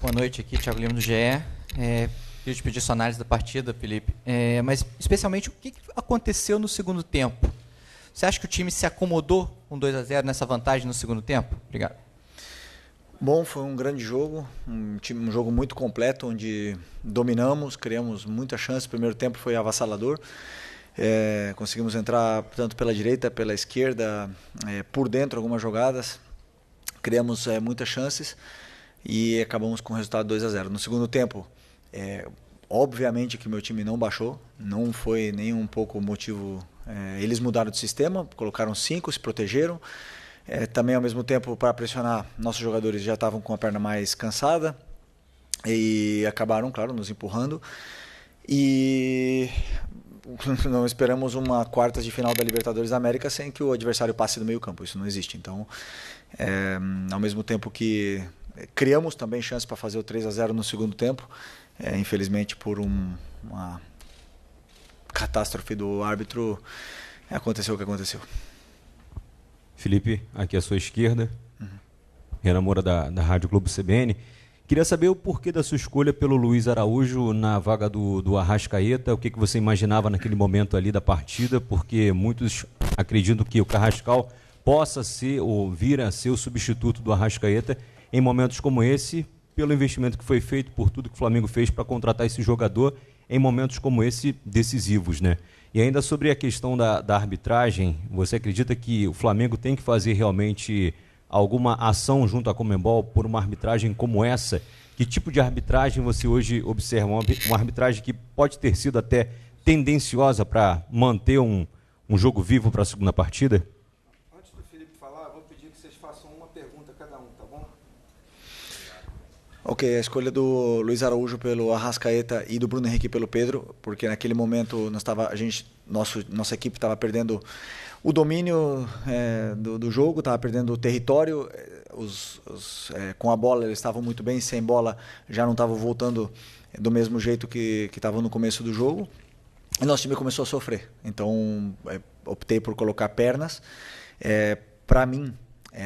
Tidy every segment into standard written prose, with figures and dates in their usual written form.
Boa noite, aqui Thiago Lima do GE. Queria te pedir sua análise da partida, Felipe, mas especialmente o que aconteceu no segundo tempo? Você acha que o time se acomodou com 2-0 nessa vantagem no segundo tempo? Obrigado. Bom, foi um grande jogo, um jogo muito completo, onde dominamos, criamos muita chance. O primeiro tempo foi avassalador. Conseguimos entrar tanto pela direita, pela esquerda, por dentro algumas jogadas. Criamos muitas chances e acabamos com o resultado 2-0. No segundo tempo, obviamente que meu time não baixou, não foi nem um pouco o motivo. Eles mudaram de sistema, colocaram 5, se protegeram. Também ao mesmo tempo, para pressionar, nossos jogadores já estavam com a perna mais cansada e acabaram, claro, nos empurrando. E não esperamos uma quartas de final da Libertadores da América sem que o adversário passe do meio campo, isso não existe. Então, ao mesmo tempo que criamos também chance para fazer o 3-0 no segundo tempo, infelizmente por uma catástrofe do árbitro, aconteceu o que aconteceu. Felipe, aqui à sua esquerda, Renan Moura da Rádio Globo CBN. Queria saber o porquê da sua escolha pelo Luiz Araújo na vaga do Arrascaeta, o que você imaginava naquele momento ali da partida, porque muitos acreditam que o Carrascal possa ser ou vir a ser o substituto do Arrascaeta em momentos como esse, pelo investimento que foi feito, por tudo que o Flamengo fez para contratar esse jogador em momentos como esse decisivos, né? E ainda sobre a questão da arbitragem, você acredita que o Flamengo tem que fazer realmente alguma ação junto à Conmebol por uma arbitragem como essa? Que tipo de arbitragem você hoje observa? Uma arbitragem que pode ter sido até tendenciosa para manter um jogo vivo para a segunda partida? Antes do Felipe falar, vou pedir que vocês façam uma pergunta a cada um, tá bom? Ok, a escolha do Luiz Araújo pelo Arrascaeta e do Bruno Henrique pelo Pedro, porque naquele momento nossa equipe estava perdendo o domínio do jogo, estava perdendo o território, com a bola eles estavam muito bem, sem bola já não estavam voltando do mesmo jeito que estavam no começo do jogo, e nosso time começou a sofrer. Então optei por colocar pernas. Para mim,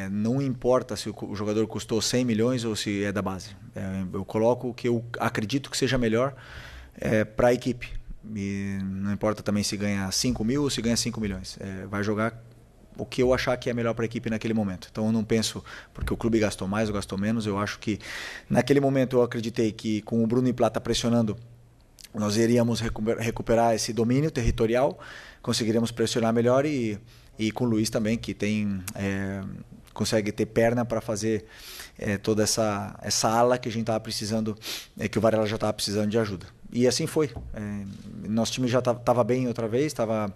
não importa se o jogador custou 100 milhões ou se é da base. Eu coloco o que eu acredito que seja melhor para a equipe. E não importa também se ganha 5 mil ou se ganha 5 milhões. Vai jogar o que eu achar que é melhor para a equipe naquele momento. Então eu não penso porque o clube gastou mais ou gastou menos. Eu acho que naquele momento eu acreditei que com o Bruno e Plata pressionando, nós iríamos recuperar esse domínio territorial, conseguiríamos pressionar melhor e com o Luiz também, que consegue ter perna para fazer toda essa ala que a gente estava precisando, que o Varela já estava precisando de ajuda. E assim foi. Nosso time já estava bem outra vez, estava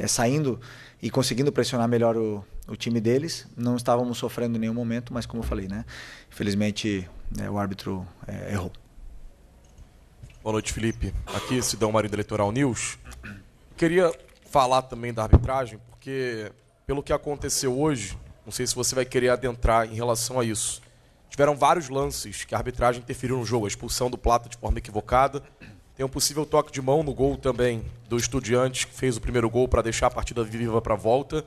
saindo e conseguindo pressionar melhor o time deles. Não estávamos sofrendo em nenhum momento, mas como eu falei, né? Infelizmente o árbitro errou. Boa noite, Felipe. Aqui, Sidão Marinho da Eleitoral News. Queria falar também da arbitragem, porque pelo que aconteceu hoje, não sei se você vai querer adentrar em relação a isso. Tiveram vários lances que a arbitragem interferiu no jogo, a expulsão do Plata de forma equivocada. Tem um possível toque de mão no gol também do Estudiantes, que fez o primeiro gol para deixar a partida viva para a volta.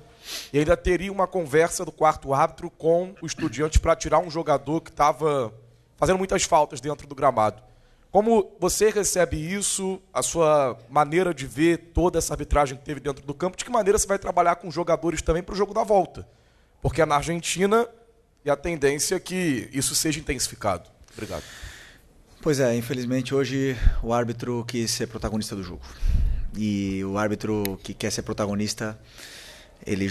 E ainda teria uma conversa do quarto árbitro com o Estudiantes para tirar um jogador que estava fazendo muitas faltas dentro do gramado. Como você recebe isso, a sua maneira de ver toda essa arbitragem que teve dentro do campo, de que maneira você vai trabalhar com jogadores também para o jogo da volta? Porque é na Argentina e a tendência é que isso seja intensificado. Obrigado. Pois é, infelizmente hoje o árbitro quis ser protagonista do jogo. E o árbitro que quer ser protagonista, ele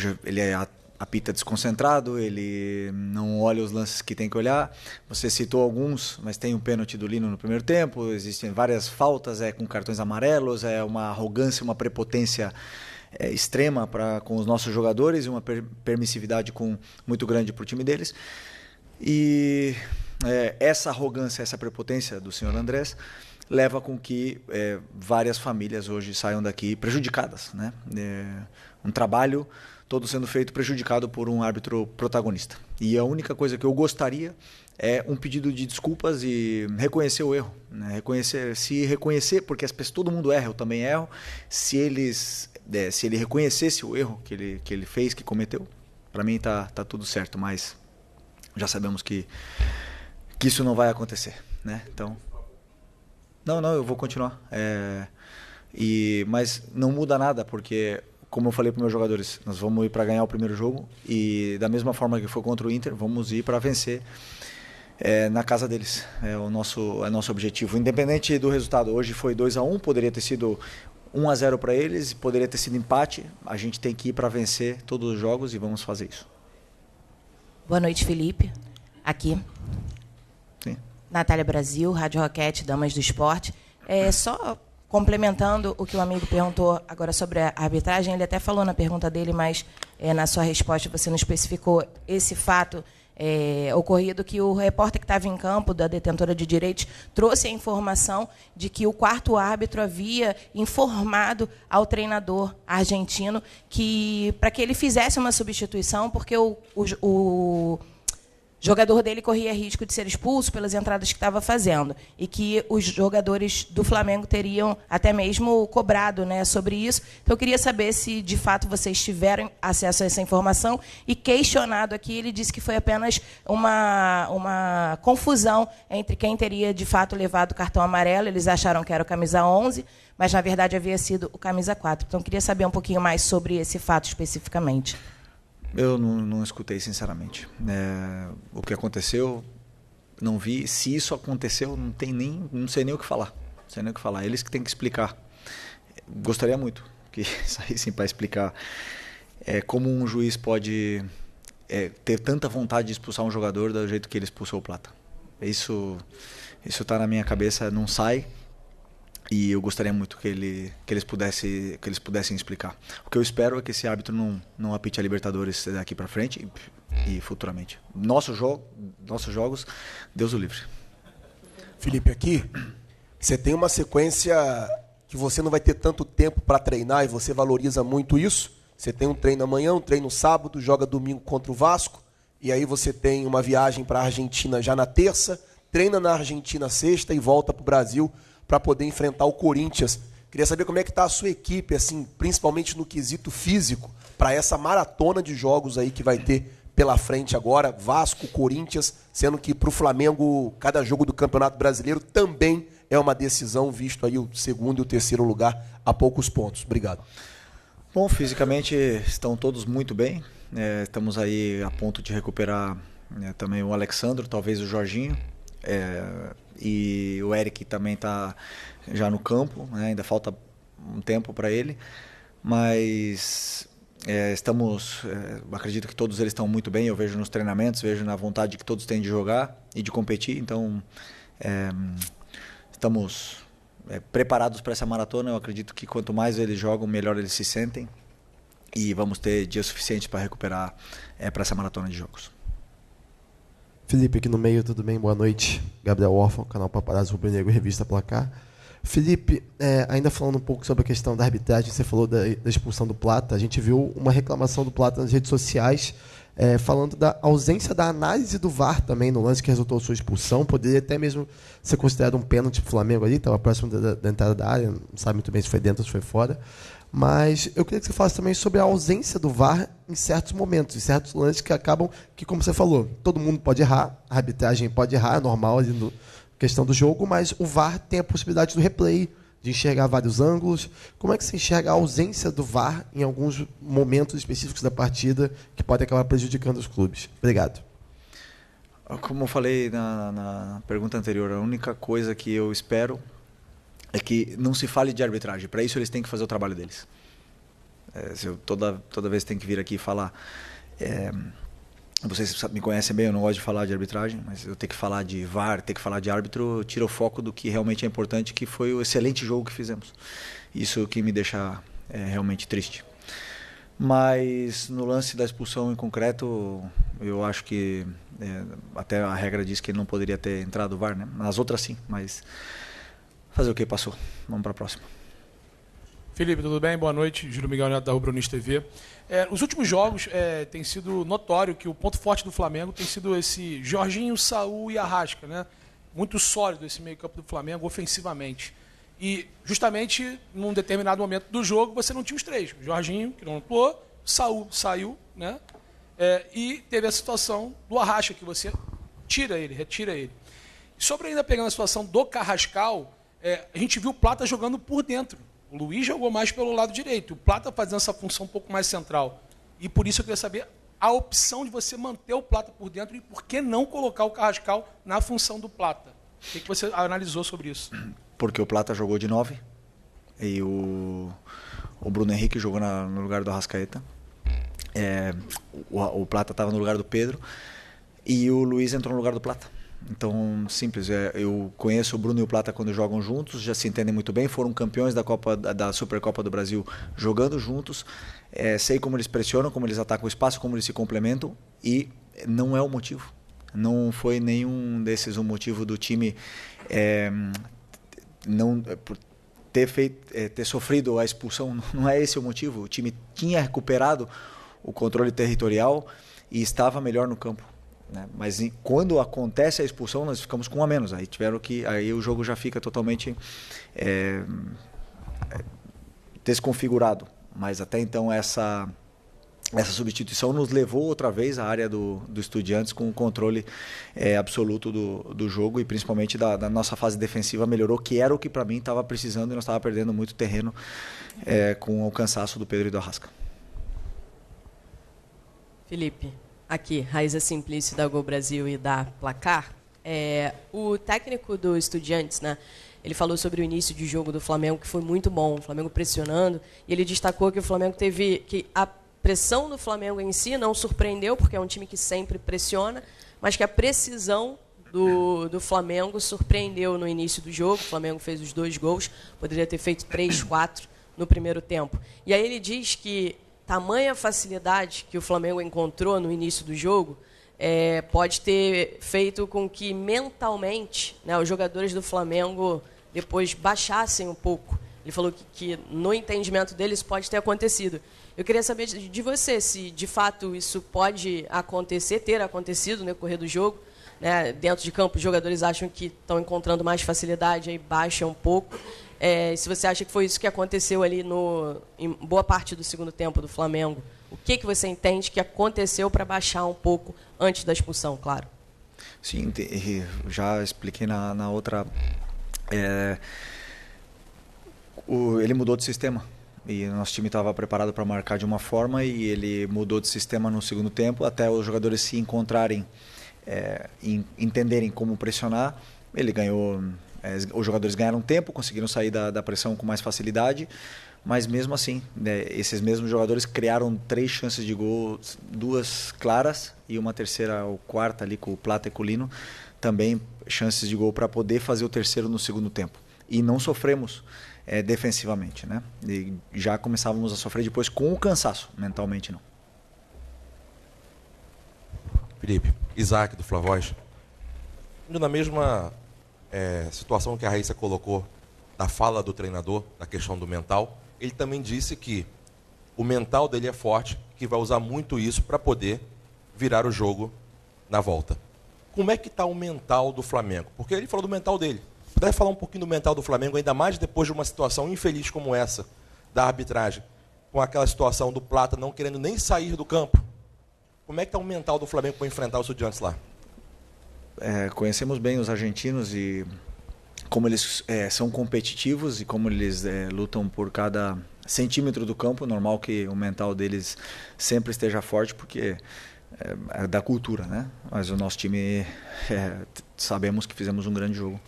apita desconcentrado, ele não olha os lances que tem que olhar. Você citou alguns, mas tem um pênalti do Lino no primeiro tempo, existem várias faltas com cartões amarelos, uma arrogância, uma prepotência extrema com os nossos jogadores e uma permissividade muito grande para o time deles. E essa arrogância, essa prepotência do senhor Andrés leva com que várias famílias hoje saiam daqui prejudicadas, né? Um trabalho todo sendo feito prejudicado por um árbitro protagonista. E a única coisa que eu gostaria é um pedido de desculpas e reconhecer o erro, né? Reconhecer, porque todo mundo erra, eu também erro. Se ele reconhecesse o erro que ele fez, que cometeu, para mim tá tudo certo, mas já sabemos que isso não vai acontecer. né? Então, não, eu vou continuar. Mas não muda nada, porque, como eu falei para meus jogadores, nós vamos ir para ganhar o primeiro jogo e da mesma forma que foi contra o Inter, vamos ir para vencer na casa deles. É o nosso objetivo. Independente do resultado, hoje foi 2-1, poderia ter sido 1-0 para eles, poderia ter sido empate. A gente tem que ir para vencer todos os jogos e vamos fazer isso. Boa noite, Felipe. Aqui. Sim. Natália Brasil, Rádio Roquete, Damas do Esporte. Só complementando o que o amigo perguntou agora sobre a arbitragem, ele até falou na pergunta dele, mas na sua resposta você não especificou esse fato ocorrido, que o repórter que estava em campo, da detentora de direitos, trouxe a informação de que o quarto árbitro havia informado ao treinador argentino para que ele fizesse uma substituição, porque o jogador dele corria risco de ser expulso pelas entradas que estava fazendo, e que os jogadores do Flamengo teriam até mesmo cobrado, né, sobre isso. Então, eu queria saber se, de fato, vocês tiveram acesso a essa informação. E, questionado aqui, ele disse que foi apenas uma confusão entre quem teria, de fato, levado o cartão amarelo. Eles acharam que era o camisa 11, mas, na verdade, havia sido o camisa 4. Então, eu queria saber um pouquinho mais sobre esse fato especificamente. Eu não escutei, sinceramente. O que aconteceu, não vi. Se isso aconteceu, não sei nem o que falar. Não sei nem o que falar. Eles que têm que explicar. Gostaria muito que saíssem para explicar como um juiz pode ter tanta vontade de expulsar um jogador do jeito que ele expulsou o Plata. Isso está na minha cabeça, não sai. E eu gostaria muito que eles pudessem explicar. O que eu espero é que esse árbitro não apite a Libertadores daqui para frente e futuramente. Nossos jogos, Deus o livre. Felipe, aqui, você tem uma sequência que você não vai ter tanto tempo para treinar e você valoriza muito isso. Você tem um treino amanhã, um treino sábado, joga domingo contra o Vasco, e aí você tem uma viagem para a Argentina já na terça, treina na Argentina sexta e volta para o Brasil para poder enfrentar o Corinthians. Queria saber como é que está a sua equipe, assim, principalmente no quesito físico, para essa maratona de jogos aí que vai ter pela frente agora, Vasco, Corinthians, sendo que para o Flamengo, cada jogo do Campeonato Brasileiro também é uma decisão, visto aí o segundo e o terceiro lugar a poucos pontos. Obrigado. Bom, fisicamente estão todos muito bem. Estamos aí a ponto de recuperar também o Alexandro, talvez o Jorginho. E o Eric também está já no campo, né? Ainda falta um tempo para ele, mas acredito que todos eles estão muito bem. Eu vejo nos treinamentos, vejo na vontade que todos têm de jogar e de competir, então estamos preparados para essa maratona. Eu acredito que quanto mais eles jogam, melhor eles se sentem, e vamos ter dias suficientes para recuperar para essa maratona de jogos. Felipe, aqui no meio, tudo bem? Boa noite. Gabriel Orfan, canal Paparazzo Rubro Negro, Revista Placar. Felipe, ainda falando um pouco sobre a questão da arbitragem, você falou da expulsão do Plata. A gente viu uma reclamação do Plata nas redes sociais, falando da ausência da análise do VAR também no lance que resultou sua expulsão. Poderia até mesmo ser considerado um pênalti para o Flamengo ali, estava próximo da entrada da área, não sabe muito bem se foi dentro ou se foi fora. Mas eu queria que você falasse também sobre a ausência do VAR em certos momentos, em certos lances que acabam, que como você falou, todo mundo pode errar, a arbitragem pode errar, é normal ali na questão do jogo, mas o VAR tem a possibilidade do replay, de enxergar vários ângulos. Como é que você enxerga a ausência do VAR em alguns momentos específicos da partida que pode acabar prejudicando os clubes? Obrigado. Como eu falei na pergunta anterior, a única coisa que eu espero é que não se fale de arbitragem. Para isso eles têm que fazer o trabalho deles. Toda vez tem que vir aqui e falar. Vocês me conhecem bem, eu não gosto de falar de arbitragem, mas eu tenho que falar de VAR, ter que falar de árbitro, tira o foco do que realmente é importante, que foi o excelente jogo que fizemos. Isso que me deixa realmente triste. Mas no lance da expulsão em concreto, eu acho que até a regra diz que ele não poderia ter entrado o VAR, né? Nas outras sim, mas fazer o que passou. Vamos para a próxima. Felipe, tudo bem? Boa noite. Júlio Miguel Neto da Rubro News TV. Os últimos jogos tem sido notório que o ponto forte do Flamengo tem sido esse Jorginho, Saul e Arrasca, né? Muito sólido esse meio-campo do Flamengo ofensivamente. E justamente num determinado momento do jogo você não tinha os três. O Jorginho, que não atuou, Saul saiu, né? E teve a situação do Arrasca, que você retira ele. Sobre ainda pegando a situação do Carrascal, a gente viu o Plata jogando por dentro. O Luiz jogou mais pelo lado direito. O Plata fazendo essa função um pouco mais central. E por isso eu queria saber a opção de você manter o Plata por dentro e por que não colocar o Carrascal na função do Plata. O que você analisou sobre isso? Porque o Plata jogou de 9 e o Bruno Henrique jogou no lugar do Arrascaeta. O Plata estava no lugar do Pedro e o Luiz entrou no lugar do Plata. Então, simples, eu conheço o Bruno e o Plata quando jogam juntos, já se entendem muito bem, foram campeões da Supercopa do Brasil jogando juntos, sei como eles pressionam, como eles atacam o espaço, como eles se complementam, e não é o motivo. Não foi nenhum desses o motivo do time por ter sofrido a expulsão, não é esse o motivo. O time tinha recuperado o controle territorial e estava melhor no campo. Mas quando acontece a expulsão, nós ficamos com um a menos. Aí o jogo já fica totalmente desconfigurado. Mas até então essa substituição nos levou outra vez à área do Estudiantes com o controle absoluto do jogo e principalmente da nossa fase defensiva melhorou, que era o que para mim estava precisando e nós estávamos perdendo muito terreno com o cansaço do Pedro e do Arrasca. Felipe, aqui, Raíza Simplício da Gol Brasil e da Placar. O técnico do Estudiantes, né, ele falou sobre o início de jogo do Flamengo, que foi muito bom, o Flamengo pressionando, e ele destacou que o Flamengo que a pressão do Flamengo em si não surpreendeu, porque é um time que sempre pressiona, mas que a precisão do Flamengo surpreendeu no início do jogo. O Flamengo fez os 2 gols, poderia ter feito 3, 4 no primeiro tempo. E aí ele diz que tamanha facilidade que o Flamengo encontrou no início do jogo pode ter feito com que mentalmente, né, os jogadores do Flamengo depois baixassem um pouco. Ele falou que no entendimento deles pode ter acontecido. Eu queria saber de você se de fato isso pode acontecer, ter acontecido no decorrer do jogo. Né, dentro de campo, os jogadores acham que estão encontrando mais facilidade, aí baixam um pouco. Se você acha que foi isso que aconteceu ali em boa parte do segundo tempo do Flamengo, o que você entende que aconteceu para baixar um pouco antes da expulsão, claro? Sim, já expliquei na outra. Ele mudou de sistema e o nosso time estava preparado para marcar de uma forma e ele mudou de sistema no segundo tempo até os jogadores se encontrarem, entenderem como pressionar. Ele ganhou. Os jogadores ganharam tempo, conseguiram sair da pressão com mais facilidade, mas mesmo assim, esses mesmos jogadores criaram 3 chances de gol, 2 claras e uma terceira ou quarta ali com o Plata e com o Lino, também chances de gol para poder fazer o terceiro no segundo tempo. E não sofremos defensivamente, né? E já começávamos a sofrer depois com o cansaço, mentalmente não. Felipe, Isaac do Flavoz, na mesma situação que a Raíssa colocou da fala do treinador, da questão do mental, ele também disse que o mental dele é forte, que vai usar muito isso para poder virar o jogo na volta. Como é que está o mental do Flamengo? Porque ele falou do mental dele. Puder falar um pouquinho do mental do Flamengo, ainda mais depois de uma situação infeliz como essa, da arbitragem, com aquela situação do Plata não querendo nem sair do campo. Como é que está o mental do Flamengo para enfrentar os Estudiantes lá? Conhecemos bem os argentinos e como eles são competitivos e como eles lutam por cada centímetro do campo. Normal que o mental deles sempre esteja forte porque é da cultura, né? Mas o nosso time, sabemos que fizemos um grande jogo.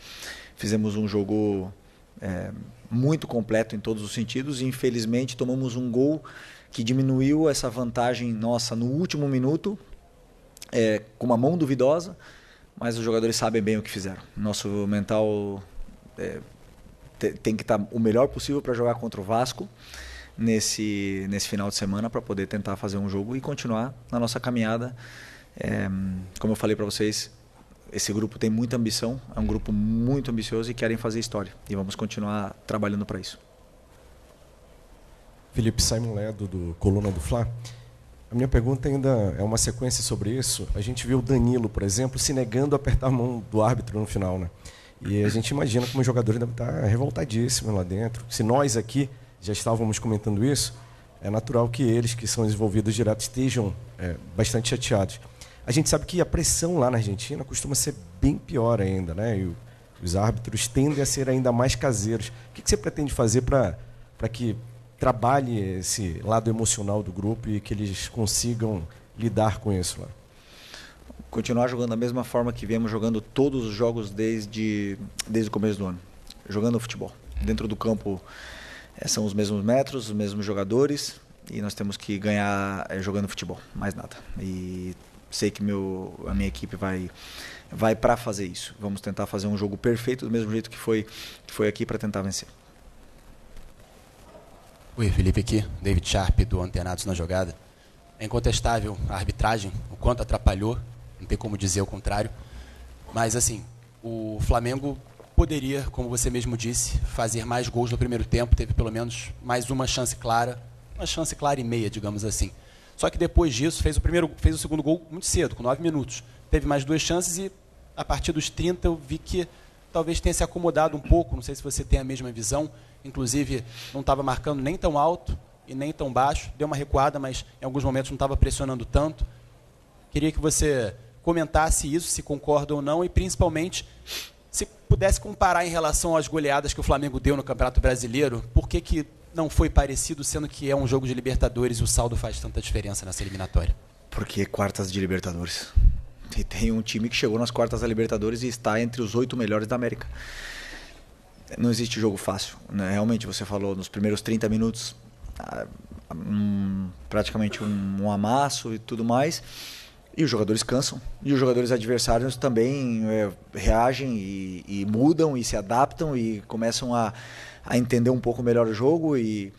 Fizemos um jogo muito completo em todos os sentidos e infelizmente tomamos um gol que diminuiu essa vantagem nossa no último minuto, com uma mão duvidosa. Mas os jogadores sabem bem o que fizeram. Nosso mental tem que estar o melhor possível para jogar contra o Vasco nesse final de semana, para poder tentar fazer um jogo e continuar na nossa caminhada. Como eu falei para vocês, esse grupo tem muita ambição, é um grupo muito ambicioso e querem fazer história. E vamos continuar trabalhando para isso. Felipe, Simon Ledo, do Coluna do Fla. A minha pergunta ainda é uma sequência sobre isso. A gente viu o Danilo, por exemplo, se negando a apertar a mão do árbitro no final, né? E a gente imagina como os jogadores devem estar revoltadíssimos lá dentro. Se nós aqui já estávamos comentando isso, é natural que eles, que são envolvidos direto, estejam bastante chateados. A gente sabe que a pressão lá na Argentina costuma ser bem pior ainda, né? E os árbitros tendem a ser ainda mais caseiros. O que você pretende fazer para que trabalhe esse lado emocional do grupo e que eles consigam lidar com isso lá? Continuar jogando da mesma forma que viemos jogando todos os jogos desde o começo do ano. Jogando futebol. Dentro do campo são os mesmos metros, os mesmos jogadores e nós temos que ganhar jogando futebol, mais nada. E sei que a minha equipe vai para fazer isso. Vamos tentar fazer um jogo perfeito do mesmo jeito que foi aqui para tentar vencer. Oi, Felipe aqui, David Sharp do Antenados na Jogada. É incontestável a arbitragem, o quanto atrapalhou, não tem como dizer o contrário. Mas assim, o Flamengo poderia, como você mesmo disse, fazer mais gols no primeiro tempo, teve pelo menos mais uma chance clara e meia, digamos assim. Só que depois disso fez o segundo gol muito cedo, com 9 minutos. Teve mais 2 chances e a partir dos 30 eu vi que talvez tenha se acomodado um pouco, não sei se você tem a mesma visão, inclusive não estava marcando nem tão alto e nem tão baixo, deu uma recuada, mas em alguns momentos não estava pressionando tanto. Queria que você comentasse isso, se concorda ou não, e principalmente se pudesse comparar em relação às goleadas que o Flamengo deu no Campeonato Brasileiro, por que não foi parecido, sendo que é um jogo de Libertadores e o saldo faz tanta diferença nessa eliminatória? Porque quartas de Libertadores. E tem um time que chegou nas quartas da Libertadores e está entre os 8 melhores da América. Não existe jogo fácil, né? Realmente, você falou, nos primeiros 30 minutos, praticamente um amasso e tudo mais. E os jogadores cansam. E os jogadores adversários também reagem e mudam e se adaptam e começam a entender um pouco melhor o jogo e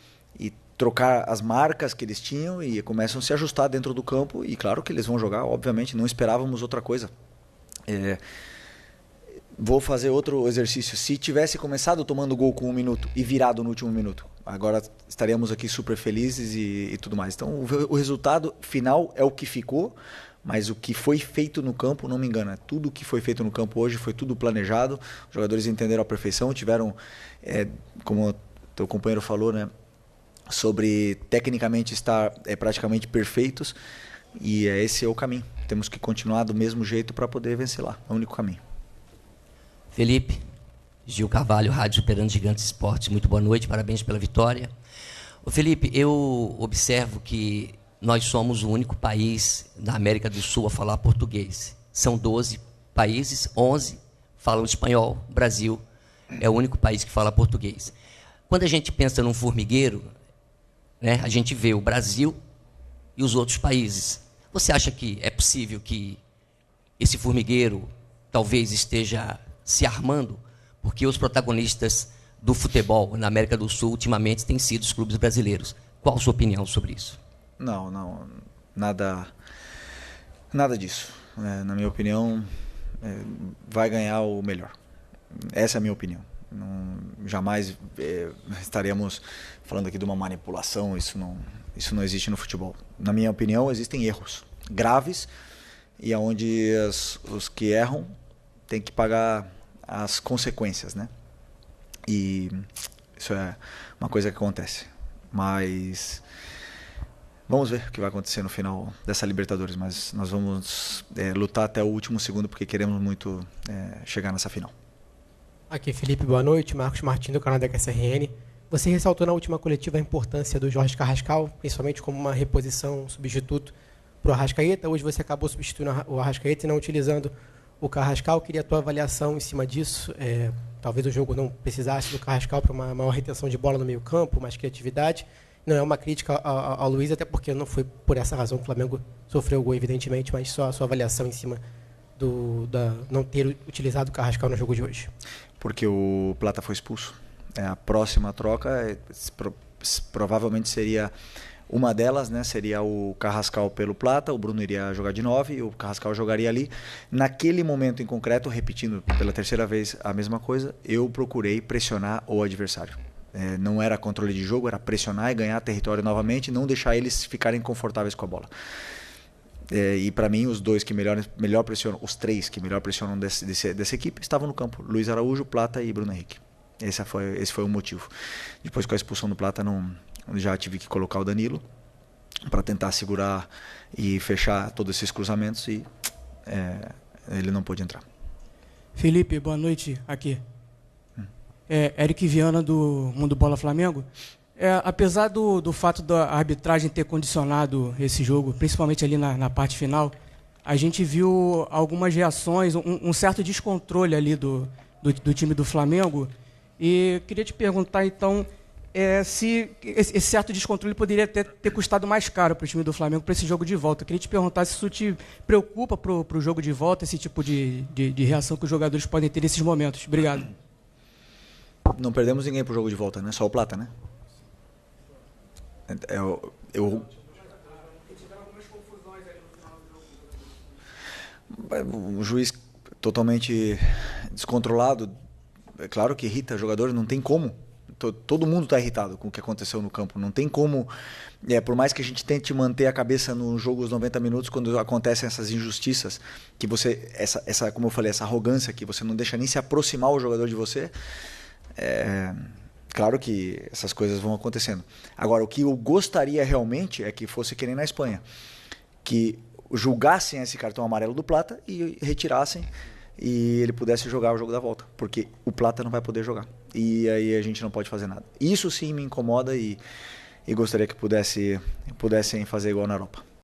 trocar as marcas que eles tinham e começam a se ajustar dentro do campo. E claro que eles vão jogar, obviamente, não esperávamos outra coisa. Vou fazer outro exercício. Se tivesse começado tomando gol com 1 minuto e virado no último minuto, agora estaríamos aqui super felizes e tudo mais. Então o resultado final é o que ficou, mas o que foi feito no campo não me engana. Tudo que foi feito no campo hoje foi tudo planejado. Os jogadores entenderam a perfeição, tiveram, como o teu companheiro falou, né, sobre tecnicamente estar praticamente perfeitos. E esse é o caminho. Temos que continuar do mesmo jeito para poder vencer lá. É o único caminho. Felipe, Gil Carvalho, Rádio Superando Gigantes Esportes, muito boa noite, parabéns pela vitória. Ô Felipe, eu observo que nós somos o único país da América do Sul a falar português. São 12 países, 11 falam espanhol, o Brasil é o único país que fala português. Quando a gente pensa num formigueiro, né, a gente vê o Brasil e os outros países. Você acha que é possível que esse formigueiro talvez esteja se armando, porque os protagonistas do futebol na América do Sul ultimamente têm sido os clubes brasileiros? Qual a sua opinião sobre isso? Não, nada disso. Na minha opinião, vai ganhar o melhor. Essa é a minha opinião. Jamais estaremos falando aqui de uma manipulação, isso não existe no futebol. Na minha opinião, existem erros graves e onde os que erram têm que pagar as consequências, né? E isso é uma coisa que acontece. Mas vamos ver o que vai acontecer no final dessa Libertadores, mas nós vamos lutar até o último segundo porque queremos muito chegar nessa final. Aqui, Felipe, boa noite. Marcos Martins, do canal da QSRN. Você ressaltou na última coletiva a importância do Jorge Carrascal, principalmente como uma reposição, um substituto para o Arrascaeta. Hoje você acabou substituindo o Arrascaeta e não utilizando o Carrascal. Queria a tua avaliação em cima disso. Talvez o jogo não precisasse do Carrascal para uma maior retenção de bola no meio campo, mais criatividade. Não é uma crítica ao Luiz, até porque não foi por essa razão que o Flamengo sofreu o gol, evidentemente, mas só a sua avaliação em cima não ter utilizado o Carrascal no jogo de hoje. Porque o Plata foi expulso. A próxima troca provavelmente seria uma delas, né? Seria o Carrascal pelo Plata, o Bruno iria jogar de 9 e o Carrascal jogaria ali. Naquele momento em concreto, repetindo pela terceira vez a mesma coisa, eu procurei pressionar o adversário. Não era controle de jogo, era pressionar e ganhar território novamente, não deixar eles ficarem confortáveis com a bola. E para mim, os dois que melhor pressionam, os três que melhor pressionam dessa equipe estavam no campo: Luiz Araújo, Plata e Bruno Henrique. Esse foi o motivo. Depois, com a expulsão do Plata, já tive que colocar o Danilo. para tentar segurar e fechar todos esses cruzamentos e ele não pôde entrar. Felipe, boa noite aqui. Eric Viana, do Mundo Bola Flamengo. Apesar do fato da arbitragem ter condicionado esse jogo, principalmente ali na parte final, a gente viu algumas reações, um certo descontrole ali do time do Flamengo. E queria te perguntar, então, se esse certo descontrole poderia ter custado mais caro para o time do Flamengo para esse jogo de volta. Eu queria te perguntar se isso te preocupa para o jogo de volta, esse tipo de reação que os jogadores podem ter nesses momentos. Obrigado. Não perdemos ninguém para o jogo de volta, né? Só o Plata, né? O juiz totalmente descontrolado, é claro que irrita jogadores, não tem como. Todo mundo está irritado com o que aconteceu no campo. Não tem como, por mais que a gente tente manter a cabeça no jogo os 90 minutos, quando acontecem essas injustiças, que você, como eu falei, essa arrogância que você não deixa nem se aproximar o jogador de você, claro que essas coisas vão acontecendo. Agora, o que eu gostaria realmente é que fosse que nem na Espanha, que julgassem esse cartão amarelo do Plata e retirassem e ele pudesse jogar o jogo da volta, porque o Plata não vai poder jogar. E aí a gente não pode fazer nada. Isso sim me incomoda e gostaria que pudessem fazer igual na Europa.